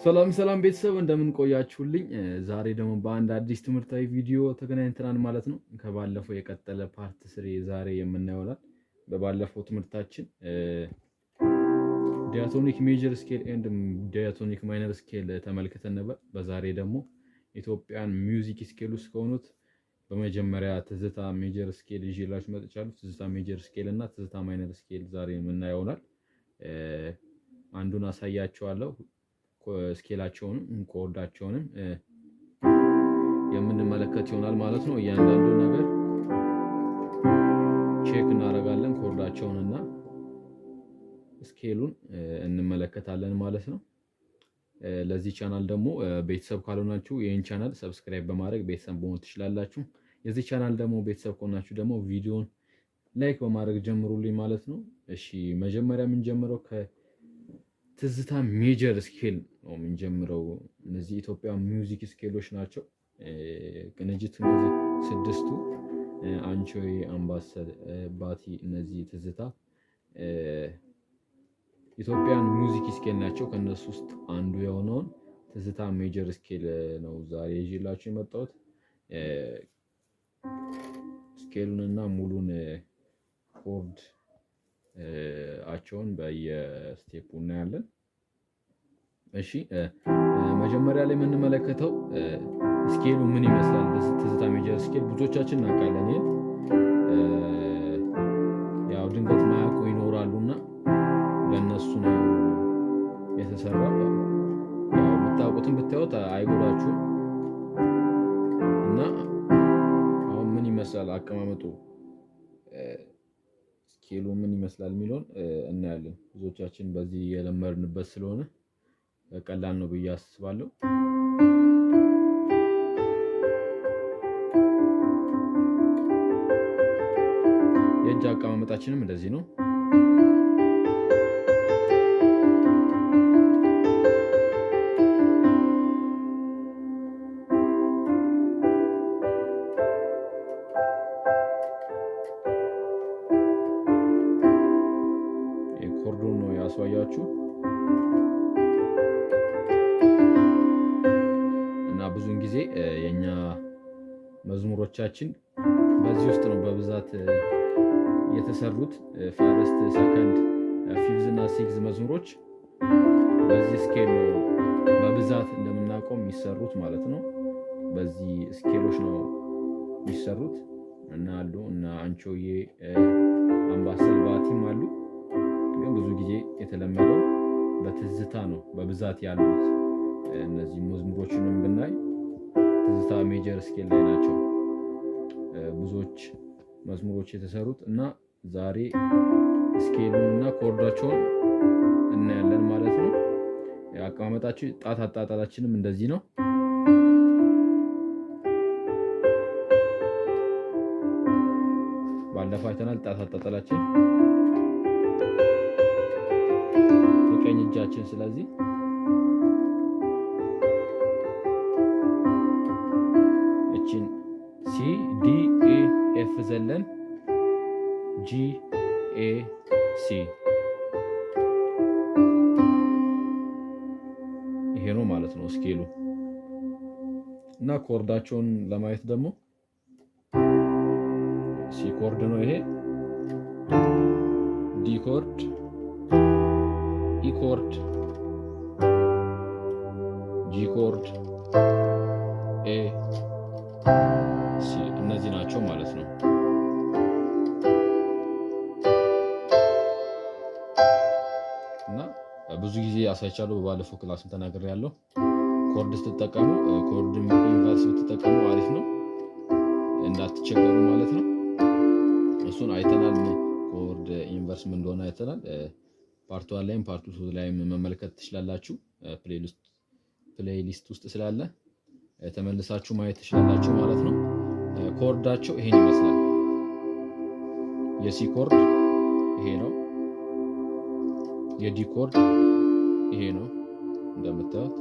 ሰላም ቤተሰብ እንደምን ቆያችሁልኝ? ዛሬ ደግሞ በአንድ አዲስ ትምህርታዊ ቪዲዮ ተገናኝተናል ማለት ነው። ከባለፈው የቀጠለ ፓርት 3 ዛሬ የምናየው ይሆናል። በባለፈው ትምህርታችን ዲያቶኒክ ሜጀር ስኬል ኤንድ ዲያቶኒክ ማይነር ስኬል ተመልክተን ነበር። በዛሬ ደግሞ ኢትዮጵያን ሚውዚክ ስኬል ውስጥ ከሆኑት በመጀመሪያ ትዝታ ሜጀር ስኬል ይዤላችሁ መጥቻለሁ። ትዝታ ሜጀር ስኬል እና ትዝታ ማይነር ስኬል ዛሬ የምናየው ይሆናል። አንዱን አሳያችኋለሁ። ስኬላቸውንም ኮርዳቸውንም የምንመለከት ይሆናል ማለት ነው። እያንዳንዱ ነገር ቼክ እናደርጋለን። ኮርዳቸውንና ስኬሉን እንመለከታለን ማለት ነው። ለዚህ ቻናል ደግሞ ቤተሰብ ካልሆናችሁ ይህን ቻናል ሰብስክራይብ በማድረግ ቤተሰብ መሆን ትችላላችሁ። የዚህ ቻናል ደግሞ ቤተሰብ ከሆናችሁ ደግሞ ቪዲዮን ላይክ በማድረግ ጀምሩልኝ ማለት ነው። እሺ መጀመሪያ የምንጀምረው ትዝታ ሜጀር ስኬል ነው የምንጀምረው። እነዚህ ኢትዮጵያ ሚውዚክ ስኬሎች ናቸው። ቅንጅት እነዚህ ስድስቱ አንቾዬ፣ አምባሰል፣ ባቲ፣ እነዚህ ትዝታ ኢትዮጵያን ሚውዚክ ስኬል ናቸው። ከነሱ ውስጥ አንዱ የሆነውን ትዝታ ሜጀር ስኬል ነው ዛሬ ይዤላችሁ የመጣሁት። ስኬሉንና ሙሉን ኮርድ አቸውን በየስቴፑ እናያለን። እሺ መጀመሪያ ላይ የምንመለከተው ስኬሉ ምን ይመስላል። ትዝታ ሜጀር ስኬል ብዙዎቻችን እናውቃለን። ያው ድንገት ማያውቁ ይኖራሉና ለነሱ ነው የተሰራው። ያው የምታውቁትን ብታዩት አይጎዳችሁም። እና አሁን ምን ይመስላል አቀማመጡ ስኬሉ ምን ይመስላል የሚለውን እናያለን። ብዙዎቻችን በዚህ የለመድንበት ስለሆነ ቀላል ነው ብዬ አስባለሁ። የእጅ አቀማመጣችንም እንደዚህ ነው። ኮርዱን ነው ያስዋያችሁ እና ብዙውን ጊዜ የኛ መዝሙሮቻችን በዚህ ውስጥ ነው በብዛት የተሰሩት። ፈርስት፣ ሰከንድ፣ ፊፍዝ እና ሲክዝ መዝሙሮች በዚህ ስኬል ነው በብዛት እንደምናውቀው የሚሰሩት ማለት ነው። በዚህ ስኬሎች ነው የሚሰሩት እና አሉ እና አንቾዬ፣ አምባሰል፣ ባቲም አሉ። ግን ብዙ ጊዜ የተለመደው በትዝታ ነው በብዛት ያሉት። እነዚህ መዝሙሮችንም ብናይ ትዝታ ሜጀር ስኬል ላይ ናቸው ብዙዎች መዝሙሮች የተሰሩት እና ዛሬ ስኬሉን እና ኮርዳቸውን እናያለን ማለት ነው። አቀማመጣቸው ጣት አጣጣላችንም እንደዚህ ነው። ባለፈው አይተናል። ጣት አጣጣላችን የቀኝ እጃችን ስለዚህ እቺን ሲ ዲ ኤ ኤፍ ዘለን ጂ ኤ ሲ ይሄ ነው ማለት ነው ስኬሉ። እና ኮርዳቸውን ለማየት ደግሞ ሲ ኮርድ ነው ይሄ፣ ዲ ኮርድ፣ ኢ ኮርድ፣ ጂ ኮርድ፣ ኤ፣ ሲ እነዚህ ናቸው ማለት ነው። እና ብዙ ጊዜ አሳይቻለሁ። በባለፈው ክላስም ተናግሬያለሁ። ኮርድ ስትጠቀሙ ኮርድ ኢንቨርስ ብትጠቀሙ አሪፍ ነው፣ እንዳትቸገሩ ማለት ነው። እሱን አይተናል። ኮርድ ኢንቨርስ ምን እንደሆነ አይተናል። ፓርት 1 ላይም ፓርት 2 ላይም መመልከት ትችላላችሁ። ፕሌሊስት ውስጥ ስላለ ተመልሳችሁ ማየት ትችላላችሁ ማለት ነው። ኮርዳቸው ይሄን ይመስላል። የሲ ኮርድ ይሄ ነው። የዲ ኮርድ ይሄ ነው እንደምታዩት።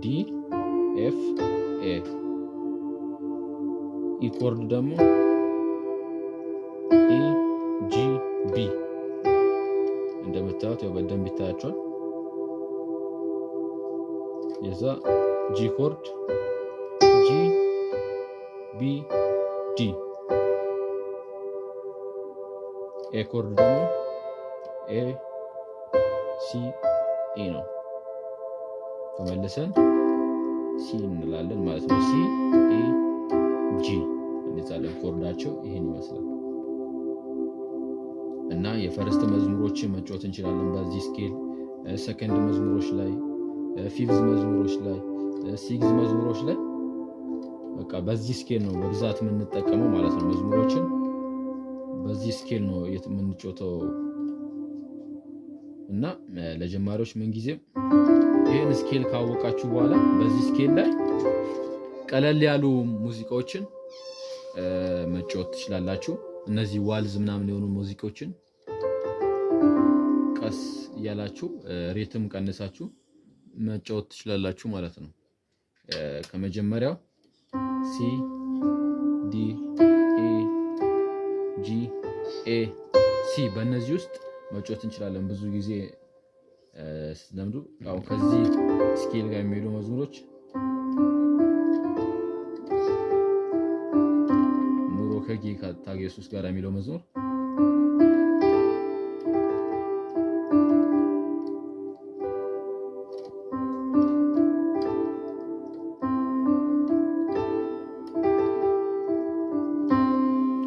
ዲ ኤፍ ኤ። ኢ ኮርድ ደግሞ ኢ ጂ ቢ እንደምታዩት እንደምታዩት ያው በደንብ ይታያቸዋል። የዛ ጂ ኮርድ ጂ ቢ ዲ፣ ኤ ኮርድ ደግሞ ኤ ሲ ኢ ነው። ተመልሰን ሲ እንላለን ማለት ነው። ሲ ኢ ጂ እንዛለን። ኮርዳቸው ይሄን ይመስላል እና የፈርስት መዝሙሮችን መጫወት እንችላለን በዚህ ስኬል። ሰከንድ መዝሙሮች ላይ፣ ፊፍዝ መዝሙሮች ላይ፣ ሲክዝ መዝሙሮች ላይ በቃ በዚህ ስኬል ነው በብዛት የምንጠቀመው ማለት ነው። መዝሙሮችን በዚህ ስኬል ነው የምንጫወተው እና ለጀማሪዎች ምንጊዜም ይሄን ስኬል ካወቃችሁ በኋላ በዚህ ስኬል ላይ ቀለል ያሉ ሙዚቃዎችን መጫወት ትችላላችሁ። እነዚህ ዋልዝ ምናምን የሆኑ ሙዚቃዎችን ቀስ እያላችሁ ሪትም ቀንሳችሁ መጫወት ትችላላችሁ ማለት ነው። ከመጀመሪያው ሲ ዲ ኤ ጂ ኤ ሲ በእነዚህ ውስጥ መጫወት እንችላለን። ብዙ ጊዜ ስትለምዱ ያው ከዚህ ስኬል ጋር የሚሄዱ መዝሙሮች ኑሮ ከጌ ታጌ ኢየሱስ ጋር የሚለው መዝሙር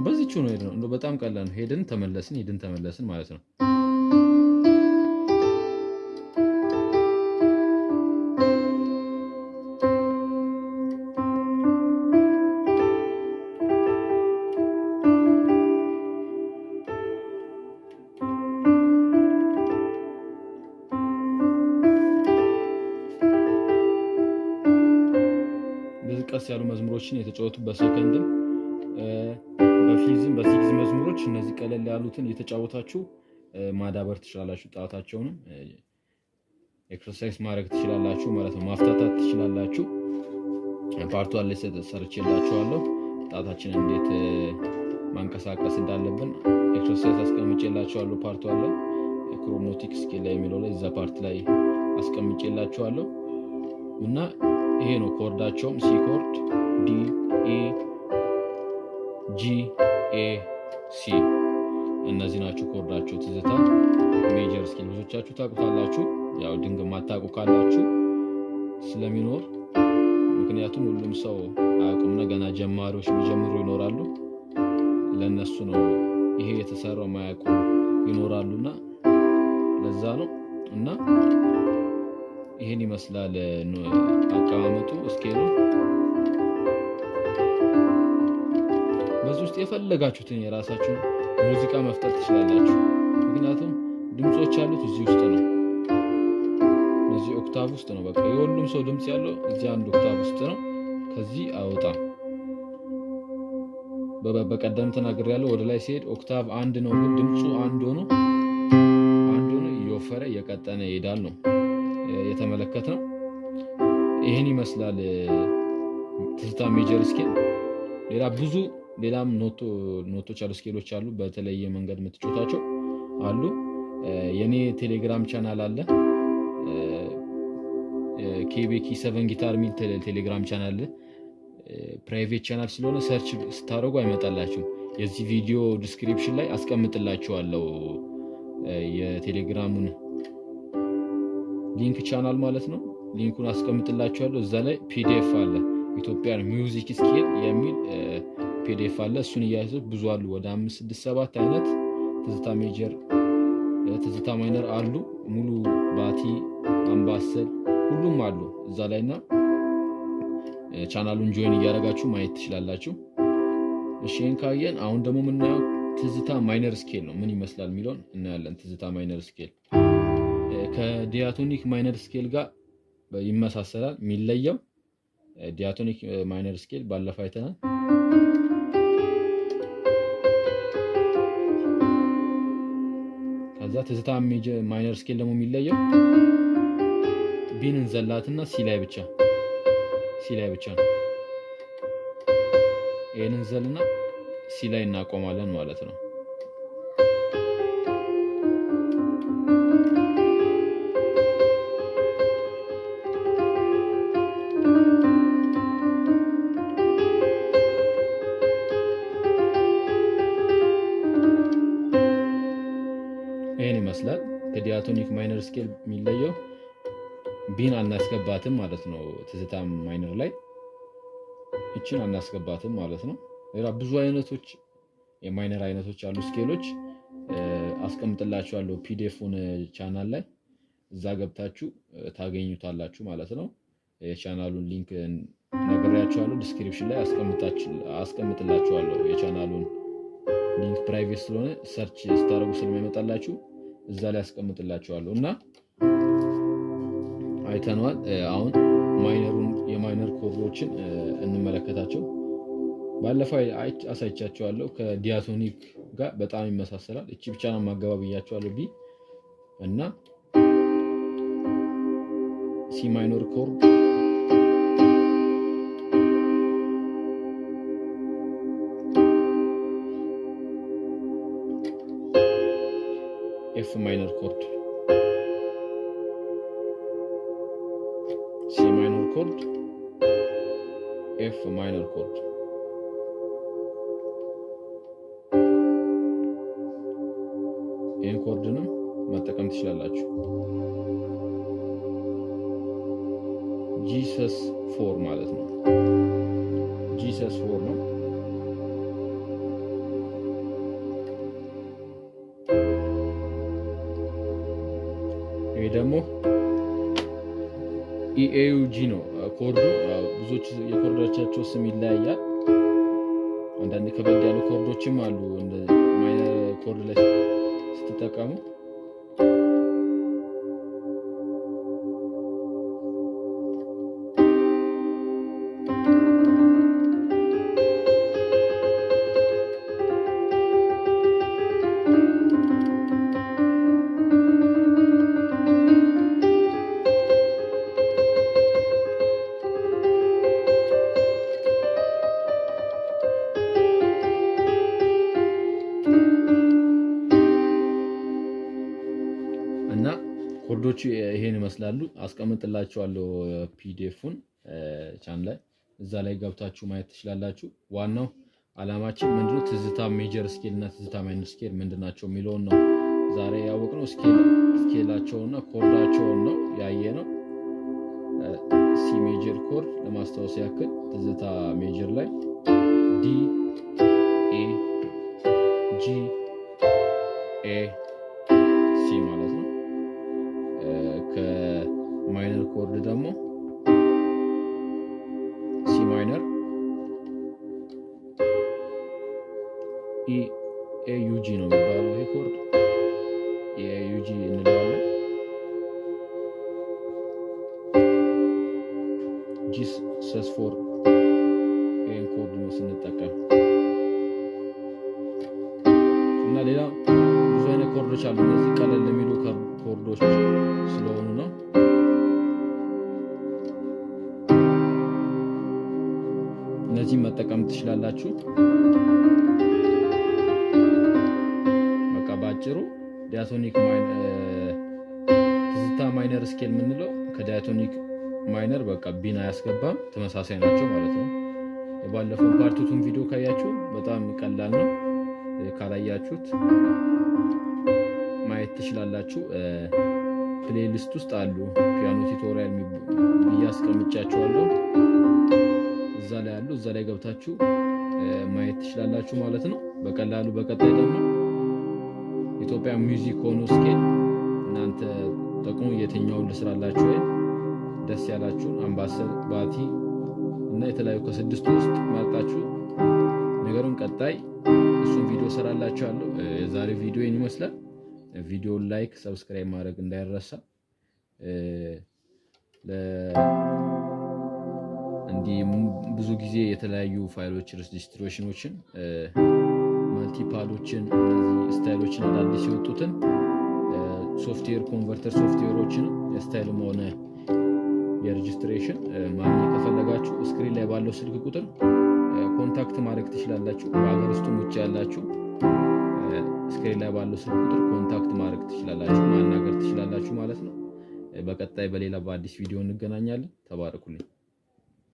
በዚህቹ ነው ሄደን ነው። በጣም ቀላል ነው። ሄደን ተመለስን ማለት ነው። ቀስ ያሉ መዝሙሮችን የተጫወቱ በሰከንድም በፊዝም በሲክስ መዝሙሮች እነዚህ ቀለል ያሉትን የተጫወታችሁ ማዳበር ትችላላችሁ። ጣታቸውንም ኤክሰርሳይዝ ማድረግ ትችላላችሁ ማለት ነው። ማፍታታት ትችላላችሁ። ፓርት 1 ላይ ሰርቼላችኋለሁ ጣታችንን እንዴት ማንቀሳቀስ እንዳለብን ኤክሰርሳይዝ አስቀምጬላችኋለሁ። ፓርት 1 ላይ ክሮኖቲክ ስኬል ላይ የሚለው ላይ እዛ ፓርት ላይ አስቀምጬላችኋለሁ እና ይሄ ነው ኮርዳቸውም ሲ ኮርድ ዲ ኤ ጂ ኤ ሲ እነዚህ ናቸው ኮርዳቸው። ትዝታ ሜጀር ስኬል ብዙዎቻችሁ ታውቁታላችሁ። ያው ድንገት ማታውቁ ካላችሁ ስለሚኖር ምክንያቱም ሁሉም ሰው አያውቁም፣ ገና ጀማሪዎች የሚጀምሩ ይኖራሉ። ለነሱ ነው ይሄ የተሰራው ማያውቁ ይኖራሉና ለዛ ነው እና ይሄን ይመስላል አቀማመጡ ስኬሉ። በዚህ ውስጥ የፈለጋችሁትን የራሳችሁን ሙዚቃ መፍጠር ትችላላችሁ። ምክንያቱም ድምጾች ያሉት እዚህ ውስጥ ነው፣ እዚህ ኦክታቭ ውስጥ ነው። በቃ የሁሉም ሰው ድምጽ ያለው እዚህ አንድ ኦክታቭ ውስጥ ነው። ከዚህ አይወጣም። በቀደም ተናግሬያለሁ። ወደ ላይ ሲሄድ ኦክታቭ አንድ ነው፣ ግን ድምጹ አንድ ሆኖ እየወፈረ እየቀጠነ ይሄዳል ነው የተመለከትነው። ይሄን ይመስላል ትዝታ ሜጀር ስኬል። ሌላም ኖቶች አሉ፣ ስኬሎች አሉ፣ በተለየ መንገድ የምትጫወታቸው አሉ። የኔ ቴሌግራም ቻናል አለ፣ ኬቤኪ 7 ጊታር ሚል ቴሌግራም ቻናል ፕራይቬት ቻናል ስለሆነ ሰርች ስታደርጉ አይመጣላችሁም። የዚህ ቪዲዮ ዲስክሪፕሽን ላይ አስቀምጥላችኋለሁ የቴሌግራሙን ሊንክ ቻናል ማለት ነው። ሊንኩን አስቀምጥላችኋለሁ። እዛ ላይ ፒዲኤፍ አለ፣ ኢትዮጵያን ሚውዚክ ስኬል የሚል ፒዲኤፍ አለ። እሱን እያያዙ ብዙ አሉ፣ ወደ 5 6 7 አይነት ትዝታ ሜጀር ትዝታ ማይነር አሉ። ሙሉ ባቲ አምባሰል ሁሉም አሉ እዛ ላይና ቻናሉን ጆይን እያደረጋችሁ ማየት ትችላላችሁ። እሺን ካየን አሁን ደግሞ የምናየው ትዝታ ማይነር ስኬል ነው። ምን ይመስላል የሚለውን እናያለን። ትዝታ ማይነር ስኬል ከዲያቶኒክ ማይነር ስኬል ጋር ይመሳሰላል። የሚለየው ዲያቶኒክ ማይነር ስኬል ባለፈው አይተናል። ከዛ ትዝታ ማይነር ስኬል ደግሞ የሚለየው ቢንን ዘላትና ሲ ላይ ብቻ ነው። ይሄንን ዘልና ሲ ላይ እናቆማለን ማለት ነው። ይሄን ይመስላል። ከዲያቶኒክ ማይነር ስኬል የሚለየው ቢን አናስገባትም ማለት ነው። ትዝታ ማይነር ላይ እችን አናስገባትም ማለት ነው። ሌላ ብዙ አይነቶች የማይነር አይነቶች አሉ። ስኬሎች አስቀምጥላችኋለሁ ፒዲኤፉን ቻናል ላይ እዛ ገብታችሁ ታገኙታላችሁ ማለት ነው። የቻናሉን ሊንክ ነግሬያችኋለሁ። ዲስክሪፕሽን ላይ አስቀምጥላችኋለሁ የቻናሉን ሊንክ ፕራይቬት ስለሆነ ሰርች ስታደርጉ ስለሚመጣላችሁ እዛ ላይ አስቀምጥላችኋለሁ እና አይተናል። አሁን የማይነር ኮርዶችን እንመለከታቸው። ባለፈው አሳይቻችኋለሁ። ከዲያቶኒክ ጋር በጣም ይመሳሰላል። እቺ ብቻ ነው ማገባብያችኋለሁ ቢ እና ሲ ማይነር ኮርድ፣ ኤፍ ማይነር ኮርድ፣ ሲ ማይነር ኮርድ፣ ኤፍ ማይነር ኮርድ። ይህን ኮርድንም መጠቀም ትችላላችሁ። ጂሰስ 4 ማለት ነው። ጂሰስ 4 ነው። ይሄ ደግሞ ኢኤዩጂ ነው ኮርዱ። ብዙዎች የኮርዶቻቸው ስም ይለያያል። አንዳንድ ከበድ ያሉ ኮርዶችም አሉ እንደ ማይነር ኮርድ ላይ ስትጠቀሙ። እና ኮርዶቹ ይሄን ይመስላሉ። አስቀምጥላችኋለሁ ፒዲኤፉን ቻናል ላይ እዛ ላይ ገብታችሁ ማየት ትችላላችሁ። ዋናው አላማችን ምንድነው ትዝታ ሜጀር ስኬል እና ትዝታ ማይነር ስኬል ምንድናቸው የሚለውን ነው ዛሬ ያወቅነው። ስኬላቸውና ኮርዳቸውን ነው ያየነው። ሲ ሜጀር ኮርድ ለማስታወስ ያክል ትዝታ ሜጀር ላይ ዲ ኤ ጂ ኤ ሲ ማለት ነው። ከማይነር ኮርድ ደግሞ ሲ ማይነር ኢ ኤ ዩ ጂ ነው የሚባለው። ይሄ ኮርድ ኢ ኤ ዩ ጂ እንለዋለን። ጂ ሰስ 4 ይሄን ኮርድ ነው ስንጠቀም እና ሌላ ብዙ አይነት ኮርዶች አሉ። እነዚህ ቀለል የሚሉ ኮርዶች ስለሆኑ ነው። እነዚህን መጠቀም ትችላላችሁ። በቃ ባጭሩ ዲያቶኒክ ትዝታ ማይነር ስኬል የምንለው ከዲያቶኒክ ማይነር በቃ ቢን አያስገባም፣ ተመሳሳይ ናቸው ማለት ነው። የባለፈው ፓርቱቱን ቪዲዮ ካያችሁ በጣም ቀላል ነው። ካላያችሁት ማየት ትችላላችሁ። ፕሌሊስት ውስጥ አሉ ፒያኖ ቱቶሪያል ብዬ አስቀምጫችኋለሁ። እዛ ላይ አሉ። እዛ ላይ ገብታችሁ ማየት ትችላላችሁ ማለት ነው በቀላሉ። በቀጣይ ደግሞ ኢትዮጵያ ሚውዚክ ሆኖ ስኬል እናንተ ጠቅሞ የትኛውን ልስራላችሁ ወይ ደስ ያላችሁን አምባሰል፣ ባቲ እና የተለያዩ ከስድስቱ ውስጥ መርጣችሁ ነገሩን ቀጣይ እሱን ቪዲዮ ሰራላችኋለሁ። የዛሬው ቪዲዮ ይህን ይመስላል። ቪዲዮውን ላይክ፣ ሰብስክራይብ ማድረግ እንዳይረሳ። እንዲህ ብዙ ጊዜ የተለያዩ ፋይሎች ሬጅስትሬሽኖችን፣ መልቲፓሎችን፣ እነዚህ ስታይሎችን አዳዲስ የወጡትን ሶፍትዌር ኮንቨርተር ሶፍትዌሮችን የስታይልም ሆነ የሬጅስትሬሽን ማግኘት ከፈለጋችሁ ስክሪን ላይ ባለው ስልክ ቁጥር ኮንታክት ማድረግ ትችላላችሁ። በሀገር ውስጥም ውጭ ያላችሁ ስክሪን ላይ ባለው ስልክ ቁጥር ኮንታክት ማድረግ ትችላላችሁ፣ ማናገር ትችላላችሁ ማለት ነው። በቀጣይ በሌላ በአዲስ ቪዲዮ እንገናኛለን። ተባረኩልኝ።